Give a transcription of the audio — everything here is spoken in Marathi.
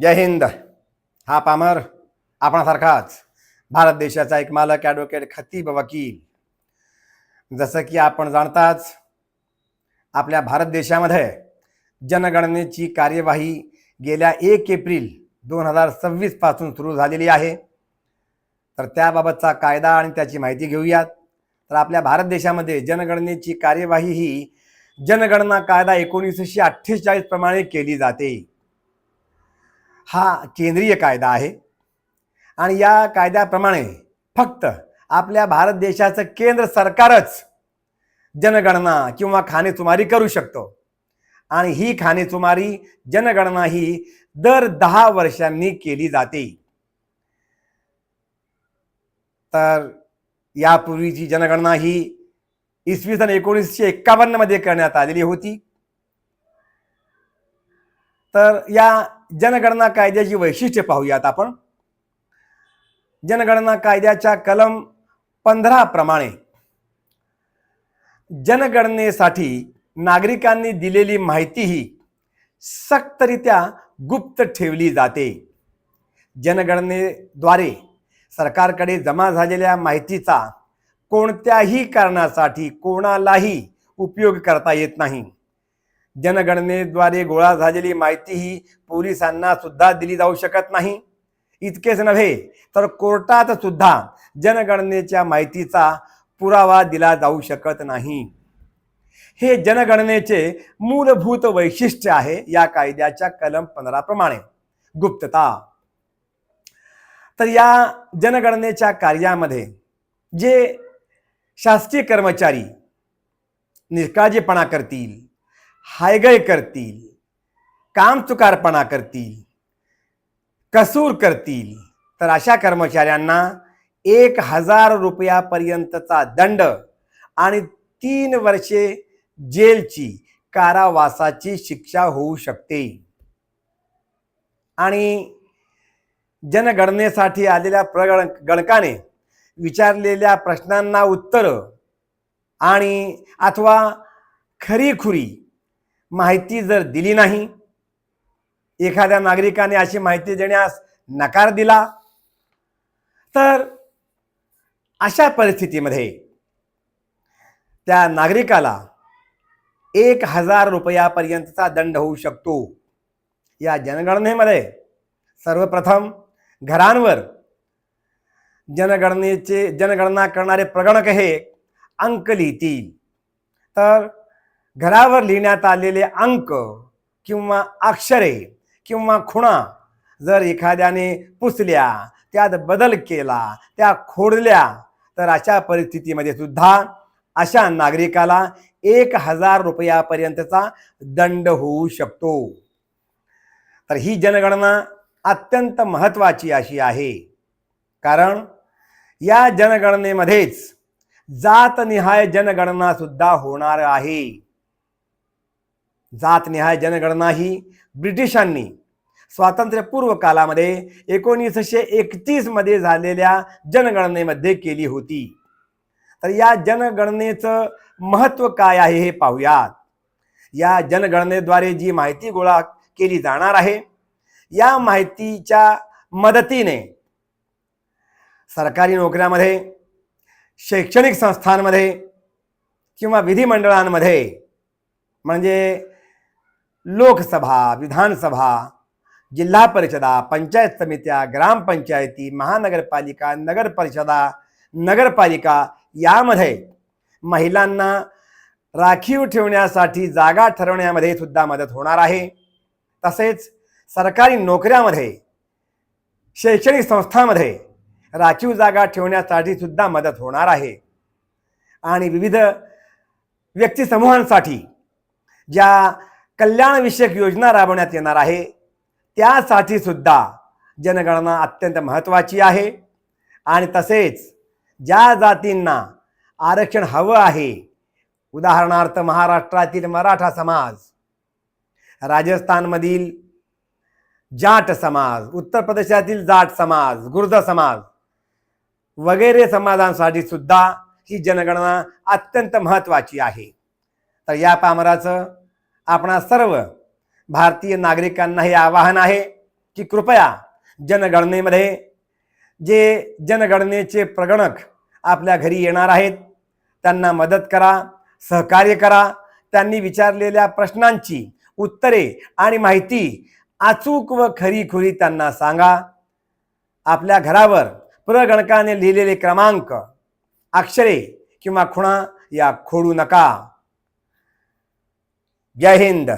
जय हिंद. हा पामर आपणासारखाच भारत देशाचा एक मालक ॲडव्होकेट खतीब वकील. जसं की आपण जाणताच, आपल्या भारत देशामध्ये जनगणनेची कार्यवाही गेल्या 1 एप्रिल 2026 पासून सुरू झालेली आहे. तर त्याबाबतचा कायदा आणि त्याची माहिती घेऊयात. तर आपल्या भारत देशामध्ये जनगणनेची कार्यवाही ही जनगणना कायदा 1948 प्रमाणे केली जाते. हा केंद्रीय कायदा आहे आणि या कायद्याप्रमाणे फक्त आपल्या भारत देशाचं केंद्र सरकारच जनगणना किंवा खानेचुमारी करू शकतो. आणि ही खानेचुमारी जनगणना ही दर 10 वर्षांनी केली जाते. तर यापूर्वीची जनगणना ही इसवी सन 1951 मध्ये करण्यात आलेली होती. तर या जनगणना कायद्याची वैशिष्ट्ये पाहूयात आपण. जनगणना कायद्याच्या कलम 15 प्रमाणे जनगणनेसाठी नागरिकांनी दिलेली माहिती ही सक्तरित्या गुप्त ठेवली जाते. जनगणनेद्वारे सरकारकडे जमा झालेल्या माहितीचा कोणत्याही कारणासाठी कोणालाही उपयोग करता येत नाही. जनगणनेद्वारे गोळा झालेली माहिती ही पोलिसांना सुद्धा दिली जाऊ शकत नाही. इतकेच नव्हे तर कोर्टात सुद्धा जनगणनेच्या माहितीचा पुरावा दिला जाऊ शकत नाही. हे जनगणनेचे मूलभूत वैशिष्ट्य आहे या कायद्याच्या कलम 15 प्रमाणे, गुप्तता. तर या जनगणनेच्या कार्यामध्ये जे शासकीय कर्मचारी निष्काळजीपणा करतील, हायगय करतील, कामचुकारपणा करतील, कसूर करतील, तर अशा कर्मचाऱ्यांना 1000 रुपयापर्यंतचा दंड आणि 3 वर्षे जेलची कारावासाची शिक्षा होऊ शकते. आणि जनगणनेसाठी आलेल्या गणकाने विचारलेल्या प्रश्नांना उत्तर आणि अथवा खरीखुरी माहिती जर दिली नाही, एखाद्या नागरिकाने अशी माहिती देण्यास नकार दिला, तर अशा परिस्थितीमध्ये त्या नागरिकाला 1000 रुपयापर्यंतचा दंड होऊ शकतो. या जनगणनेमध्ये सर्वप्रथम घरांवर जनगणना करणारे प्रगणक हे अंक लिहितील. तर घरावर लिहिण्यात आलेले अंक किंवा अक्षरे किंवा खुणा जर एखाद्याने पुसल्या, त्यात बदल केला, त्या खोडल्या, तर अशा परिस्थितीमध्ये सुद्धा अशा नागरिकाला 1000 रुपयापर्यंतचा दंड होऊ शकतो. तर ही जनगणना अत्यंत महत्त्वाची अशी आहे, कारण या जनगणनेमध्येच जातनिहाय जनगणना सुद्धा होणार आहे. जातनिहाय जनगणना ही ब्रिटिशांनी स्वातंत्र्यपूर्व कालामध्ये 1931 मध्ये झालेल्या जनगणनेमध्ये केली होती. तर या जनगणनेचं महत्त्व काय आहे हे पाहूयात. या जनगणनेद्वारे जी माहिती गोळा केली जाणार आहे, या माहितीच्या मदतीने सरकारी नोकऱ्यामध्ये, शैक्षणिक संस्थांमध्ये किंवा विधिमंडळांमध्ये, म्हणजे लोकसभा, विधानसभा, जिल्हा परिषदा, पंचायत समित्या, ग्रामपंचायती, महानगरपालिका, नगर परिषदा, नगरपालिका यामध्ये महिलांना राखीव ठेवण्यासाठी जागा ठरवण्यामध्ये सुद्धा मदत होणार आहे. तसेच सरकारी नोकऱ्यामध्ये, शैक्षणिक संस्थांमध्ये राखीव जागा ठेवण्यासाठी सुद्धा मदत होणार आहे. आणि विविध व्यक्ती समूहांसाठी ज्या कल्याणविषयक योजना राबवण्यात येणार आहे, त्यासाठी सुद्धा जनगणना अत्यंत महत्त्वाची आहे. आणि तसेच ज्या जातींना आरक्षण हवं आहे, उदाहरणार्थ महाराष्ट्रातील मराठा समाज, राजस्थानमधील जाट समाज, उत्तर प्रदेशातील जाट समाज, गुर्जर समाज वगैरे समाजांसाठी सुद्धा ही जनगणना अत्यंत महत्त्वाची आहे. तर या पामराचं आपणा सर्व भारतीय नागरिकांना हे आवाहन आहे की कृपया जनगणनेमध्ये जे जनगणनेचे प्रगणक आपल्या घरी येणार आहेत त्यांना मदत करा, सहकार्य करा. त्यांनी विचारलेल्या प्रश्नांची उत्तरे आणि माहिती अचूक व खरीखुरी त्यांना सांगा. आपल्या घरावर प्रगणकाने लिहिलेले क्रमांक, अक्षरे किंवा खुणा या खोडू नका. जय हिंद.